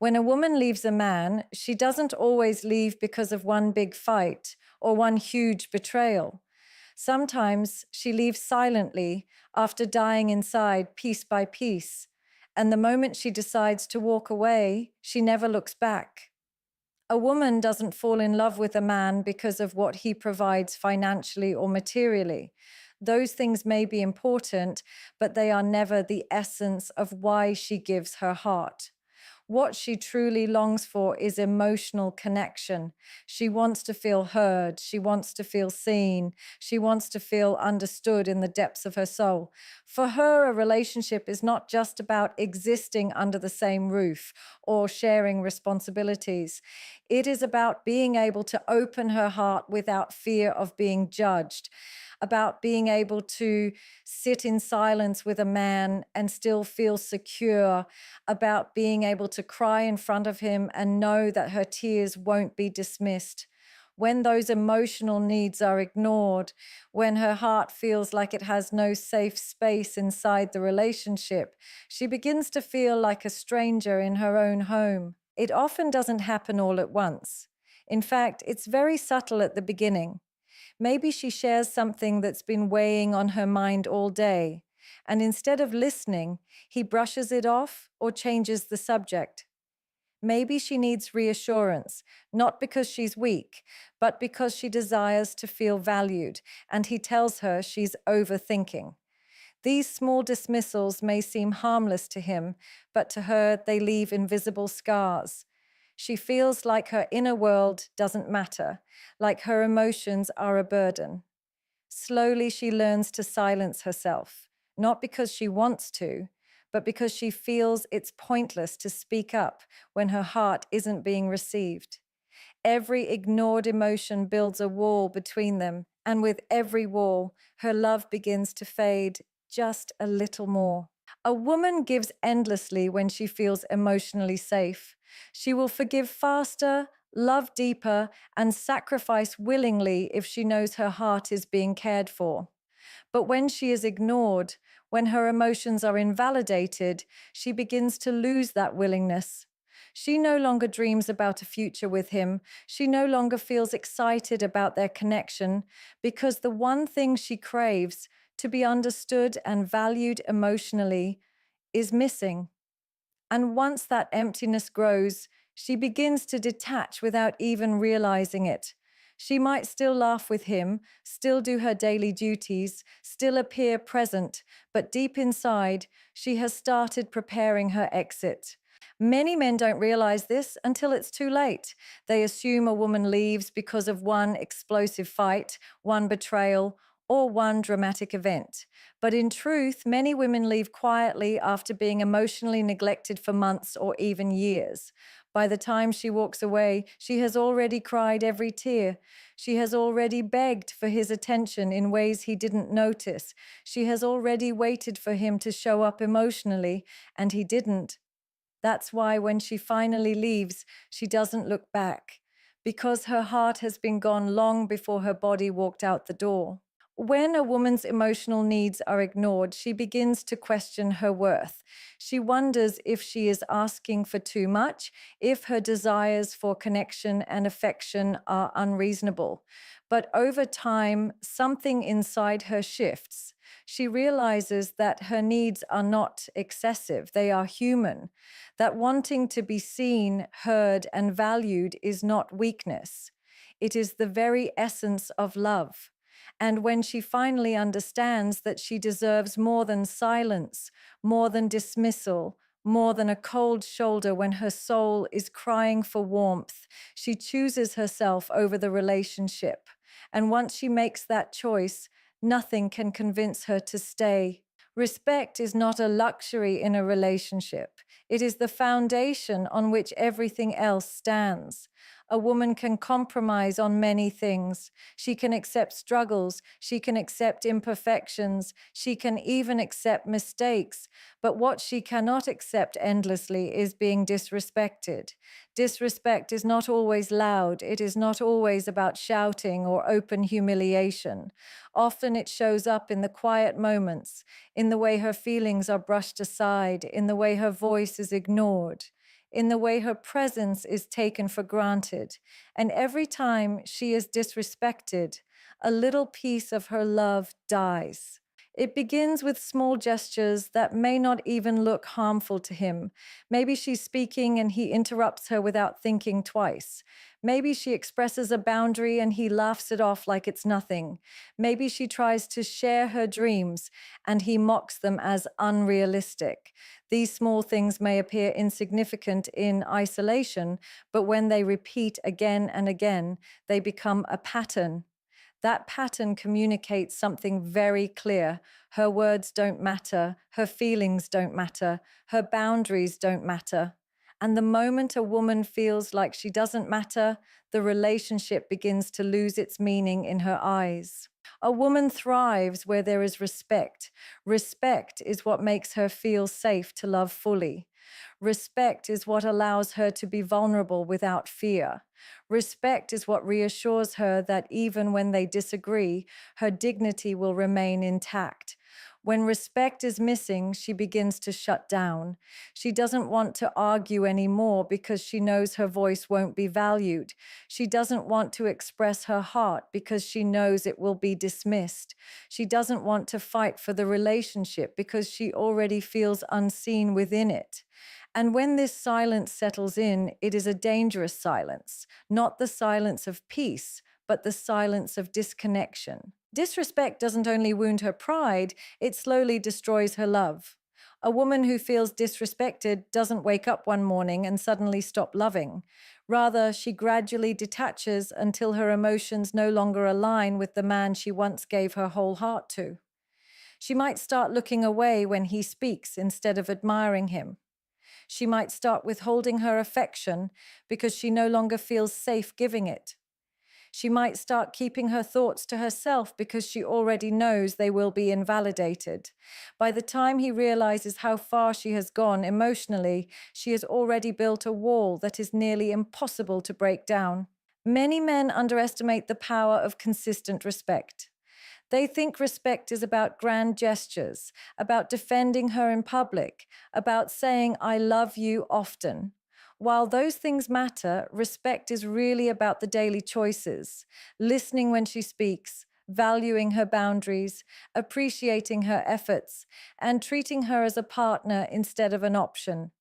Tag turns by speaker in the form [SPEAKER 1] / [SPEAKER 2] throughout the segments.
[SPEAKER 1] When a woman leaves a man, she doesn't always leave because of one big fight or one huge betrayal. Sometimes she leaves silently after dying inside piece by piece. And the moment she decides to walk away, she never looks back. A woman doesn't fall in love with a man because of what he provides financially or materially. Those things may be important, but they are never the essence of why she gives her heart. What she truly longs for is emotional connection. She wants to feel heard. She wants to feel seen. She wants to feel understood in the depths of her soul. For her, a relationship is not just about existing under the same roof or sharing responsibilities. It is about being able to open her heart without fear of being judged, about being able to sit in silence with a man and still feel secure, about being able to cry in front of him and know that her tears won't be dismissed. When those emotional needs are ignored, when her heart feels like it has no safe space inside the relationship, she begins to feel like a stranger in her own home. It often doesn't happen all at once. In fact, it's very subtle at the beginning. Maybe she shares something that's been weighing on her mind all day, and instead of listening, he brushes it off or changes the subject. Maybe she needs reassurance, not because she's weak, but because she desires to feel valued, and he tells her she's overthinking. These small dismissals may seem harmless to him, but to her they leave invisible scars. She feels like her inner world doesn't matter, like her emotions are a burden. Slowly, she learns to silence herself, not because she wants to, but because she feels it's pointless to speak up when her heart isn't being received. Every ignored emotion builds a wall between them, and with every wall, her love begins to fade just a little more. A woman gives endlessly when she feels emotionally safe. She will forgive faster, love deeper, and sacrifice willingly if she knows her heart is being cared for. But when she is ignored, when her emotions are invalidated, she begins to lose that willingness. She no longer dreams about a future with him. She no longer feels excited about their connection because the one thing she craves, to be understood and valued emotionally, is missing. And once that emptiness grows, she begins to detach without even realizing it. She might still laugh with him, still do her daily duties, still appear present, but deep inside, she has started preparing her exit. Many men don't realize this until it's too late. They assume a woman leaves because of one explosive fight, one betrayal, or one dramatic event. But in truth, many women leave quietly after being emotionally neglected for months or even years. By the time she walks away, she has already cried every tear. She has already begged for his attention in ways he didn't notice. She has already waited for him to show up emotionally, and he didn't. That's why when she finally leaves, she doesn't look back, because her heart has been gone long before her body walked out the door. When a woman's emotional needs are ignored, she begins to question her worth. She wonders if she is asking for too much, if her desires for connection and affection are unreasonable. But over time, something inside her shifts. She realizes that her needs are not excessive, they are human, that wanting to be seen, heard, and valued is not weakness. It is the very essence of love. And when she finally understands that she deserves more than silence, more than dismissal, more than a cold shoulder when her soul is crying for warmth, she chooses herself over the relationship. And once she makes that choice, nothing can convince her to stay. Respect is not a luxury in a relationship. It is the foundation on which everything else stands. A woman can compromise on many things. She can accept struggles. She can accept imperfections. She can even accept mistakes. But what she cannot accept endlessly is being disrespected. Disrespect is not always loud. It is not always about shouting or open humiliation. Often it shows up in the quiet moments, in the way her feelings are brushed aside, in the way her voice is ignored. in the way her presence is taken for granted. And every time she is disrespected, a little piece of her love dies. It begins with small gestures that may not even look harmful to him. Maybe she's speaking and he interrupts her without thinking twice. Maybe she expresses a boundary and he laughs it off like it's nothing. Maybe she tries to share her dreams and he mocks them as unrealistic. These small things may appear insignificant in isolation, but when they repeat again and again, they become a pattern. That pattern communicates something very clear. Her words don't matter, her feelings don't matter, her boundaries don't matter. And the moment a woman feels like she doesn't matter, the relationship begins to lose its meaning in her eyes. A woman thrives where there is respect. Respect is what makes her feel safe to love fully. Respect is what allows her to be vulnerable without fear. Respect is what reassures her that even when they disagree, her dignity will remain intact. When respect is missing, she begins to shut down. She doesn't want to argue anymore because she knows her voice won't be valued. She doesn't want to express her heart because she knows it will be dismissed. She doesn't want to fight for the relationship because she already feels unseen within it. And when this silence settles in, it is a dangerous silence, not the silence of peace, but the silence of disconnection. Disrespect doesn't only wound her pride, it slowly destroys her love. A woman who feels disrespected doesn't wake up one morning and suddenly stop loving. Rather, she gradually detaches until her emotions no longer align with the man she once gave her whole heart to. She might start looking away when he speaks instead of admiring him. She might start withholding her affection because she no longer feels safe giving it. She might start keeping her thoughts to herself because she already knows they will be invalidated. By the time he realizes how far she has gone emotionally, she has already built a wall that is nearly impossible to break down. Many men underestimate the power of consistent respect. They think respect is about grand gestures, about defending her in public, about saying, "I love you" often. While those things matter, respect is really about the daily choices, listening when she speaks, valuing her boundaries, appreciating her efforts, and treating her as a partner instead of an option.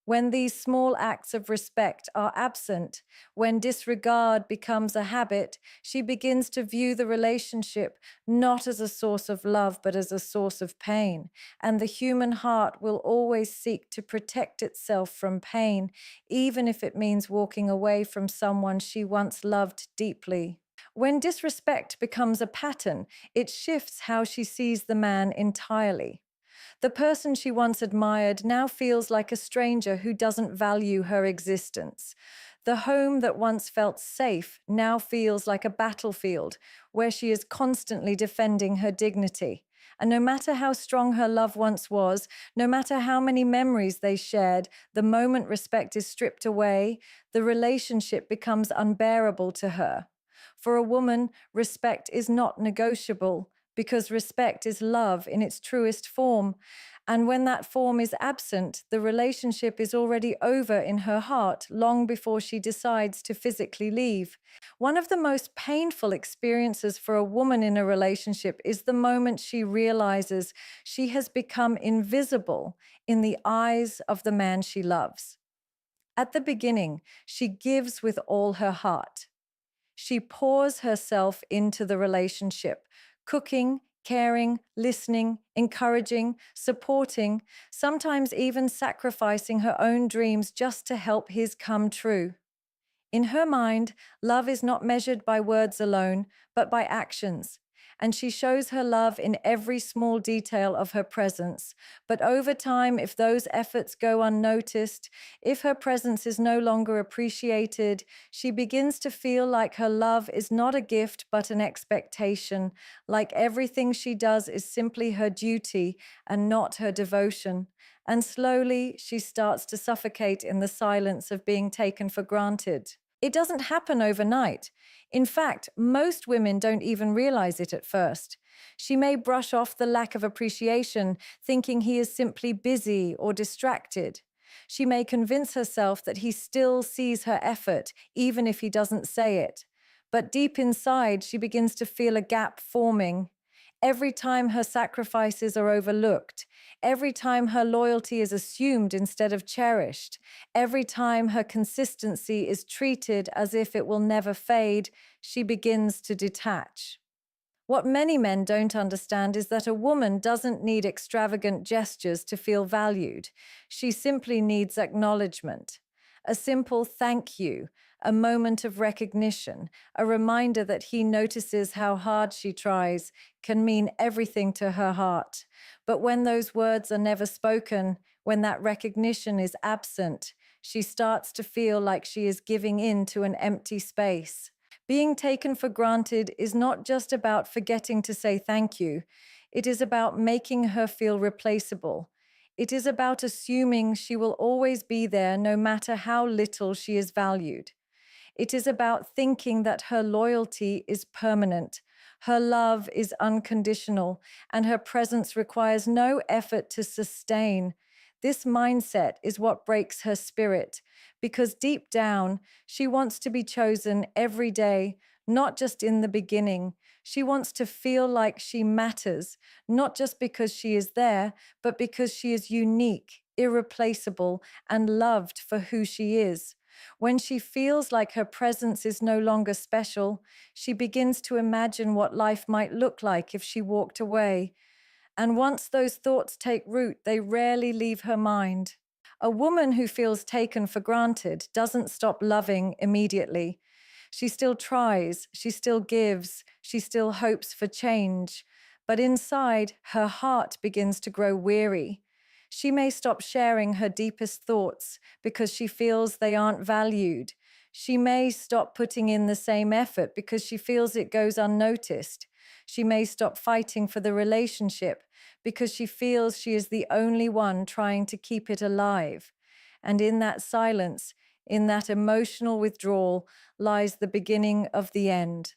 [SPEAKER 1] When these small acts of respect are absent, when disregard becomes a habit, she begins to view the relationship not as a source of love, but as a source of pain. And the human heart will always seek to protect itself from pain, even if it means walking away from someone she once loved deeply. When disrespect becomes a pattern, it shifts how she sees the man entirely. The person she once admired now feels like a stranger who doesn't value her existence. The home that once felt safe now feels like a battlefield where she is constantly defending her dignity. And no matter how strong her love once was, no matter how many memories they shared, the moment respect is stripped away, the relationship becomes unbearable to her. For a woman, respect is not negotiable because respect is love in its truest form. And when that form is absent, the relationship is already over in her heart long before she decides to physically leave. One of the most painful experiences for a woman in a relationship is the moment she realizes she has become invisible in the eyes of the man she loves. At the beginning, she gives with all her heart. She pours herself into the relationship, cooking, caring, listening, encouraging, supporting, sometimes even sacrificing her own dreams just to help his come true. In her mind, love is not measured by words alone, but by actions. And she shows her love in every small detail of her presence. But over time, if those efforts go unnoticed, if her presence is no longer appreciated, she begins to feel like her love is not a gift but an expectation, like everything she does is simply her duty and not her devotion. And slowly, she starts to suffocate in the silence of being taken for granted. It doesn't happen overnight. In fact, most women don't even realize it at first. She may brush off the lack of appreciation, thinking he is simply busy or distracted. She may convince herself that he still sees her effort, even if he doesn't say it. But deep inside, she begins to feel a gap forming. Every time her sacrifices are overlooked, every time her loyalty is assumed instead of cherished, every time her consistency is treated as if it will never fade, she begins to detach. What many men don't understand is that a woman doesn't need extravagant gestures to feel valued. She simply needs acknowledgement. A simple thank you, a moment of recognition, a reminder that he notices how hard she tries can mean everything to her heart. But when those words are never spoken, when that recognition is absent, she starts to feel like she is giving in to an empty space. Being taken for granted is not just about forgetting to say thank you. It is about making her feel replaceable. It is about assuming she will always be there no matter how little she is valued. It is about thinking that her loyalty is permanent, her love is unconditional, and her presence requires no effort to sustain. This mindset is what breaks her spirit, because deep down, she wants to be chosen every day, not just in the beginning. She wants to feel like she matters, not just because she is there, but because she is unique, irreplaceable, and loved for who she is. When she feels like her presence is no longer special, she begins to imagine what life might look like if she walked away. And once those thoughts take root, they rarely leave her mind. A woman who feels taken for granted doesn't stop loving immediately. She still tries, she still gives, she still hopes for change. But inside, her heart begins to grow weary. She may stop sharing her deepest thoughts because she feels they aren't valued. She may stop putting in the same effort because she feels it goes unnoticed. She may stop fighting for the relationship because she feels she is the only one trying to keep it alive. And in that silence, in that emotional withdrawal, lies the beginning of the end.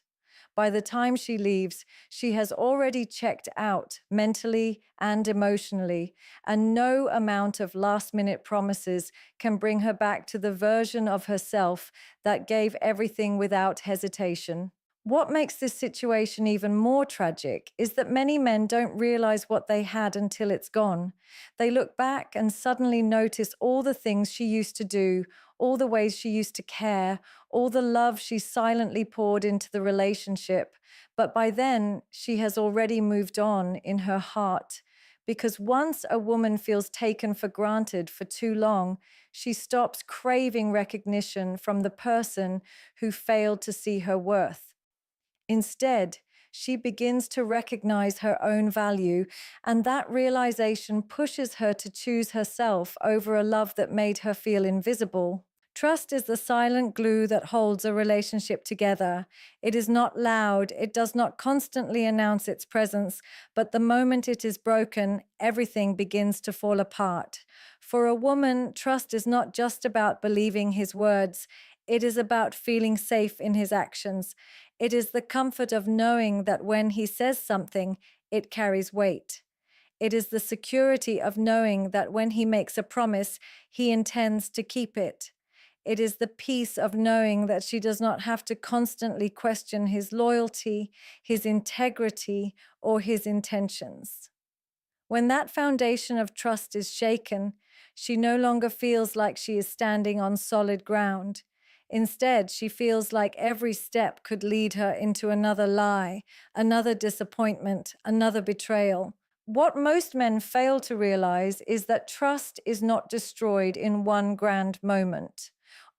[SPEAKER 1] By the time she leaves, she has already checked out mentally and emotionally, and no amount of last-minute promises can bring her back to the version of herself that gave everything without hesitation. What makes this situation even more tragic is that many men don't realize what they had until it's gone. They look back and suddenly notice all the things she used to do, all the ways she used to care, all the love she silently poured into the relationship. But by then, she has already moved on in her heart. Because once a woman feels taken for granted for too long, she stops craving recognition from the person who failed to see her worth. Instead, she begins to recognize her own value, and that realization pushes her to choose herself over a love that made her feel invisible. Trust is the silent glue that holds a relationship together. It is not loud, it does not constantly announce its presence, but the moment it is broken, everything begins to fall apart. For a woman, trust is not just about believing his words, it is about feeling safe in his actions. It is the comfort of knowing that when he says something, it carries weight. It is the security of knowing that when he makes a promise, he intends to keep it. It is the peace of knowing that she does not have to constantly question his loyalty, his integrity, or his intentions. When that foundation of trust is shaken, she no longer feels like she is standing on solid ground. Instead, she feels like every step could lead her into another lie, another disappointment, another betrayal. What most men fail to realize is that trust is not destroyed in one grand moment.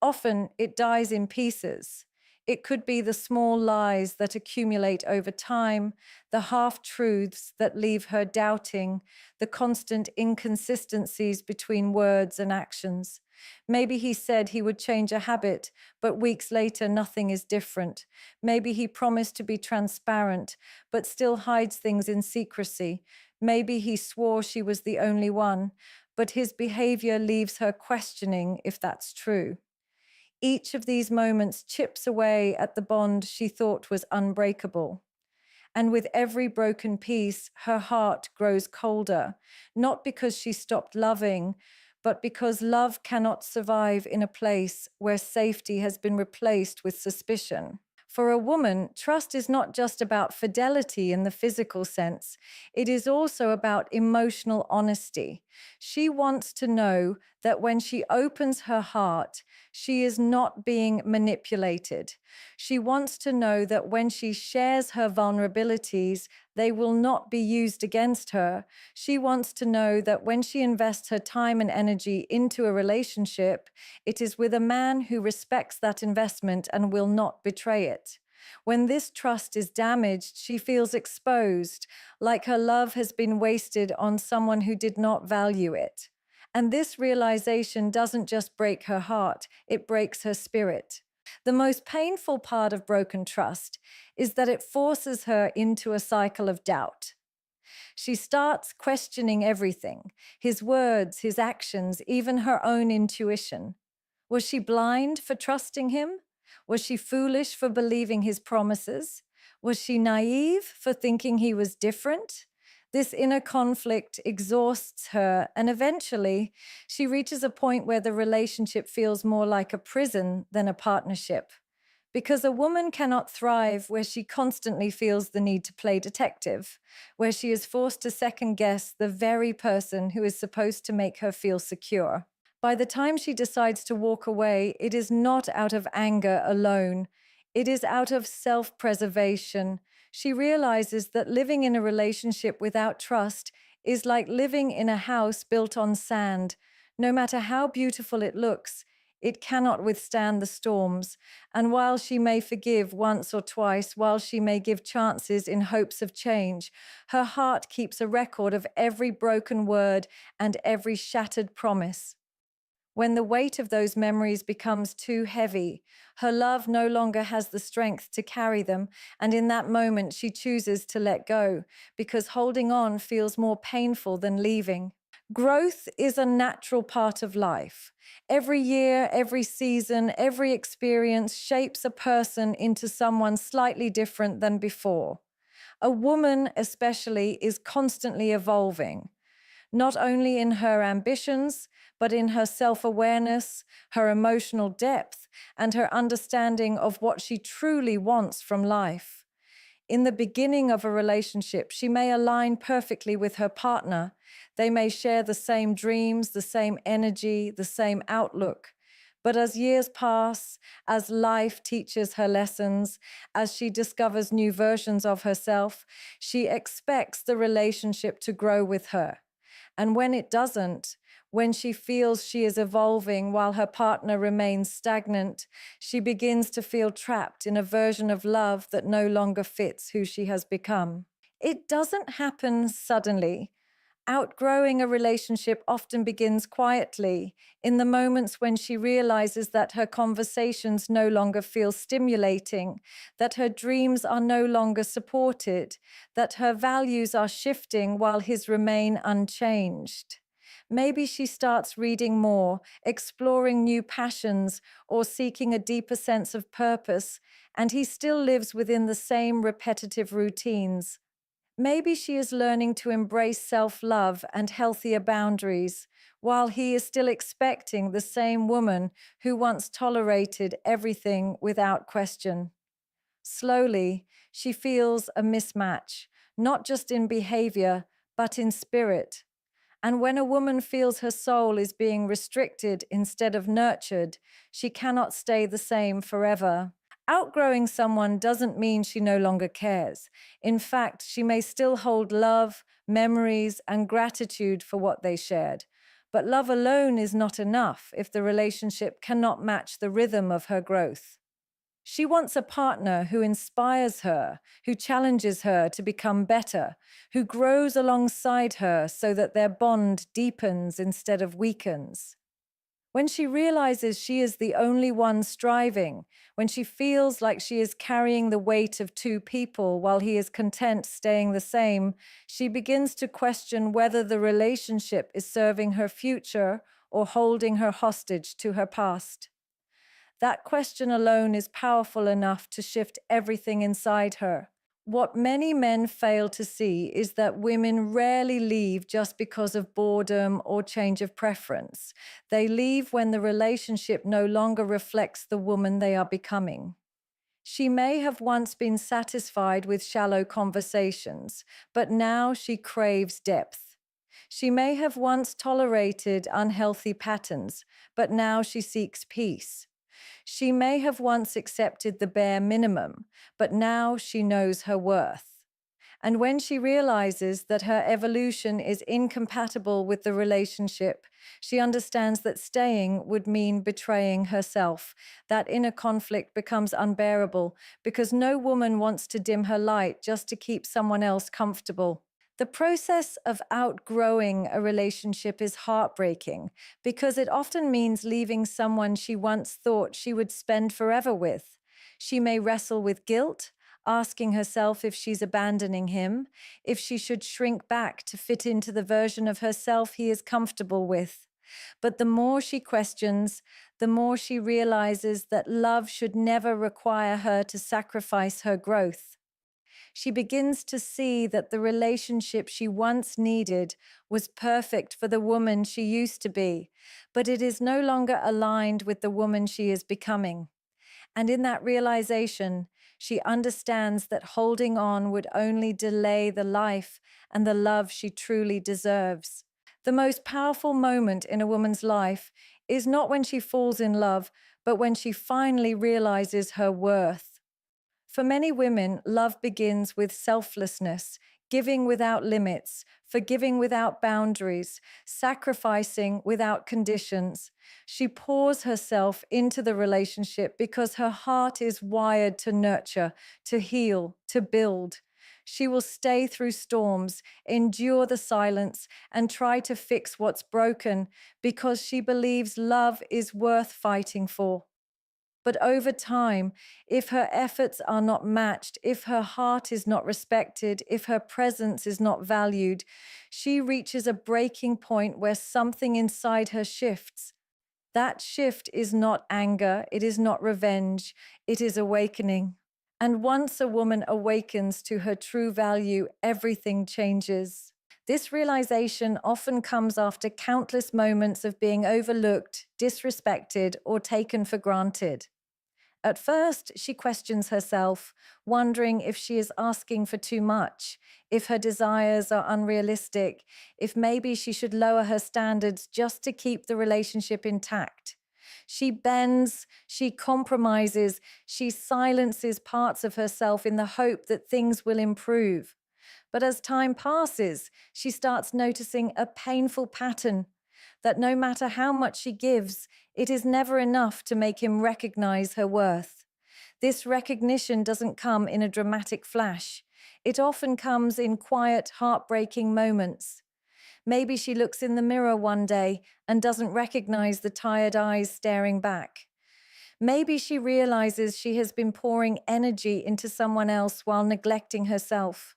[SPEAKER 1] Often it dies in pieces. It could be the small lies that accumulate over time, the half-truths that leave her doubting, the constant inconsistencies between words and actions. Maybe he said he would change a habit, but weeks later nothing is different. Maybe he promised to be transparent, but still hides things in secrecy. Maybe he swore she was the only one, but his behavior leaves her questioning if that's true. Each of these moments chips away at the bond she thought was unbreakable. And with every broken piece, her heart grows colder, not because she stopped loving, but because love cannot survive in a place where safety has been replaced with suspicion. For a woman, trust is not just about fidelity in the physical sense, it is also about emotional honesty. She wants to know that when she opens her heart, she is not being manipulated. She wants to know that when she shares her vulnerabilities, they will not be used against her. She wants to know that when she invests her time and energy into a relationship, it is with a man who respects that investment and will not betray it. When this trust is damaged, she feels exposed, like her love has been wasted on someone who did not value it. And this realization doesn't just break her heart, it breaks her spirit. The most painful part of broken trust is that it forces her into a cycle of doubt. She starts questioning everything: his words, his actions, even her own intuition. Was she blind for trusting him? Was she foolish for believing his promises? Was she naive for thinking he was different? This inner conflict exhausts her, and eventually she reaches a point where the relationship feels more like a prison than a partnership. Because a woman cannot thrive where she constantly feels the need to play detective, where she is forced to second guess the very person who is supposed to make her feel secure. By the time she decides to walk away, it is not out of anger alone. It is out of self-preservation. She realizes that living in a relationship without trust is like living in a house built on sand. No matter how beautiful it looks, it cannot withstand the storms. And while she may forgive once or twice, while she may give chances in hopes of change, her heart keeps a record of every broken word and every shattered promise. When the weight of those memories becomes too heavy, her love no longer has the strength to carry them, and in that moment she chooses to let go, because holding on feels more painful than leaving. Growth is a natural part of life. Every year, every season, every experience shapes a person into someone slightly different than before. A woman, especially, is constantly evolving, not only in her ambitions, but in her self-awareness, her emotional depth, and her understanding of what she truly wants from life. In the beginning of a relationship, she may align perfectly with her partner. They may share the same dreams, the same energy, the same outlook. But as years pass, as life teaches her lessons, as she discovers new versions of herself, she expects the relationship to grow with her. And when it doesn't, when she feels she is evolving while her partner remains stagnant, she begins to feel trapped in a version of love that no longer fits who she has become. It doesn't happen suddenly. Outgrowing a relationship often begins quietly, in the moments when she realizes that her conversations no longer feel stimulating, that her dreams are no longer supported, that her values are shifting while his remain unchanged. Maybe she starts reading more, exploring new passions, or seeking a deeper sense of purpose, and he still lives within the same repetitive routines. Maybe she is learning to embrace self-love and healthier boundaries, while he is still expecting the same woman who once tolerated everything without question. Slowly, she feels a mismatch, not just in behavior, but in spirit. And when a woman feels her soul is being restricted instead of nurtured, she cannot stay the same forever. Outgrowing someone doesn't mean she no longer cares. In fact, she may still hold love, memories, and gratitude for what they shared. But love alone is not enough if the relationship cannot match the rhythm of her growth. She wants a partner who inspires her, who challenges her to become better, who grows alongside her so that their bond deepens instead of weakens. When she realizes she is the only one striving, when she feels like she is carrying the weight of two people while he is content staying the same, she begins to question whether the relationship is serving her future or holding her hostage to her past. That question alone is powerful enough to shift everything inside her. What many men fail to see is that women rarely leave just because of boredom or change of preference. They leave when the relationship no longer reflects the woman they are becoming. She may have once been satisfied with shallow conversations, but now she craves depth. She may have once tolerated unhealthy patterns, but now she seeks peace. She may have once accepted the bare minimum, but now she knows her worth. And when she realizes that her evolution is incompatible with the relationship, she understands that staying would mean betraying herself. That inner conflict becomes unbearable because no woman wants to dim her light just to keep someone else comfortable. The process of outgrowing a relationship is heartbreaking because it often means leaving someone she once thought she would spend forever with. She may wrestle with guilt, asking herself if she's abandoning him, if she should shrink back to fit into the version of herself he is comfortable with. But the more she questions, the more she realizes that love should never require her to sacrifice her growth. She begins to see that the relationship she once needed was perfect for the woman she used to be, but it is no longer aligned with the woman she is becoming. And in that realization, she understands that holding on would only delay the life and the love she truly deserves. The most powerful moment in a woman's life is not when she falls in love, but when she finally realizes her worth. For many women, love begins with selflessness, giving without limits, forgiving without boundaries, sacrificing without conditions. She pours herself into the relationship because her heart is wired to nurture, to heal, to build. She will stay through storms, endure the silence, and try to fix what's broken because she believes love is worth fighting for. But over time, if her efforts are not matched, if her heart is not respected, if her presence is not valued, she reaches a breaking point where something inside her shifts. That shift is not anger, it is not revenge, it is awakening. And once a woman awakens to her true value, everything changes. This realization often comes after countless moments of being overlooked, disrespected, or taken for granted. At first, she questions herself, wondering if she is asking for too much, if her desires are unrealistic, if maybe she should lower her standards just to keep the relationship intact. She bends, she compromises, she silences parts of herself in the hope that things will improve. But as time passes, she starts noticing a painful pattern that no matter how much she gives, it is never enough to make him recognize her worth. This recognition doesn't come in a dramatic flash. It often comes in quiet, heartbreaking moments. Maybe she looks in the mirror one day and doesn't recognize the tired eyes staring back. Maybe she realizes she has been pouring energy into someone else while neglecting herself.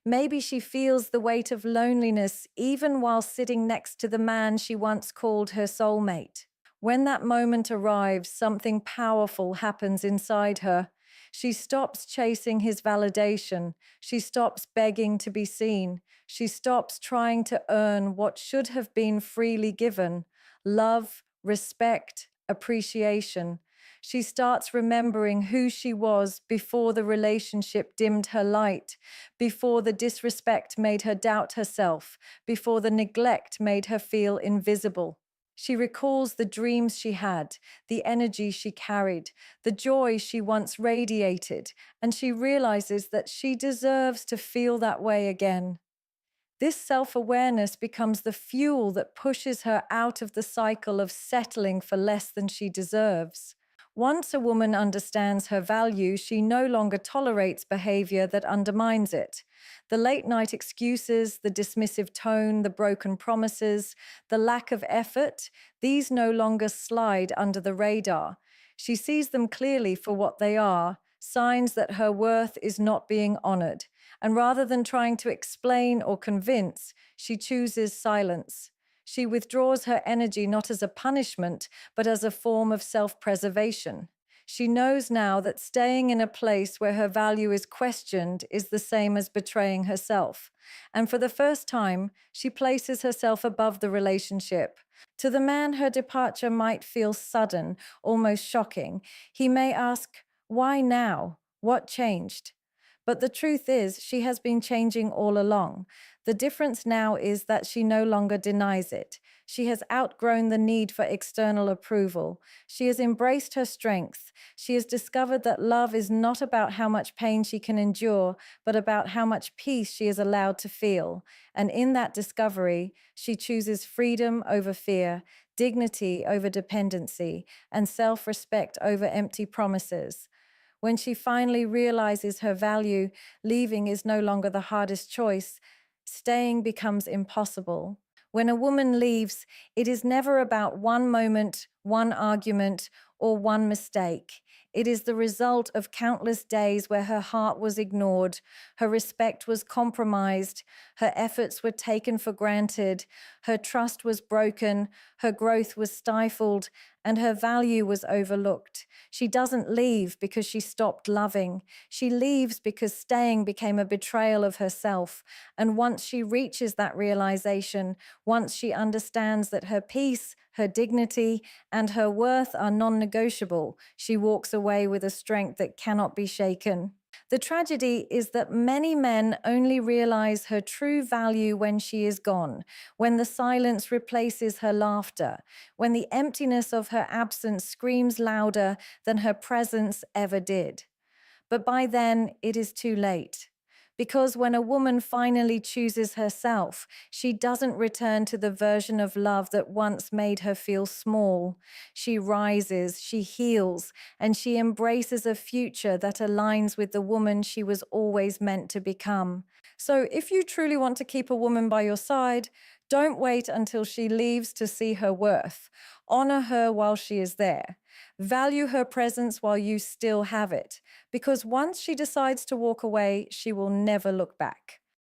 [SPEAKER 1] Maybe she feels the weight of loneliness even while sitting next to the man she once called her soulmate. When that moment arrives, something powerful happens inside her. She stops chasing his validation. She stops begging to be seen. She stops trying to earn what should have been freely given: love, respect, appreciation. She starts remembering who she was before the relationship dimmed her light, before the disrespect made her doubt herself, before the neglect made her feel invisible. She recalls the dreams she had, the energy she carried, the joy she once radiated, and she realizes that she deserves to feel that way again. This self-awareness becomes the fuel that pushes her out of the cycle of settling for less than she deserves. Once a woman understands her value, she no longer tolerates behavior that undermines it. The late-night excuses, the dismissive tone, the broken promises, the lack of effort, these no longer slide under the radar. She sees them clearly for what they are: signs that her worth is not being honored. And rather than trying to explain or convince, she chooses silence. She withdraws her energy not as a punishment, but as a form of self-preservation. She knows now that staying in a place where her value is questioned is the same as betraying herself. And for the first time, she places herself above the relationship. To the man, her departure might feel sudden, almost shocking. He may ask, "Why now? What changed?" But the truth is, she has been changing all along. The difference now is that she no longer denies it. She has outgrown the need for external approval. She has embraced her strength. She has discovered that love is not about how much pain she can endure, but about how much peace she is allowed to feel. And in that discovery, she chooses freedom over fear, dignity over dependency, and self-respect over empty promises. When she finally realizes her value, leaving is no longer the hardest choice. Staying becomes impossible. When a woman leaves, it is never about one moment, one argument, or one mistake. It is the result of countless days where her heart was ignored, her respect was compromised, her efforts were taken for granted, her trust was broken, her growth was stifled, and her value was overlooked. She doesn't leave because she stopped loving. She leaves because staying became a betrayal of herself. And once she reaches that realization, once she understands that her peace, her dignity, and her worth are non-negotiable, she walks away with a strength that cannot be shaken. The tragedy is that many men only realize her true value when she is gone, when the silence replaces her laughter, when the emptiness of her absence screams louder than her presence ever did. But by then, it is too late. Because when a woman finally chooses herself, she doesn't return to the version of love that once made her feel small. She rises, she heals, and she embraces a future that aligns with the woman she was always meant to become. So if you truly want to keep a woman by your side, don't wait until she leaves to see her worth. Honor her while she is there. Value her presence while you still have it, because once she decides to walk away, she will never look back.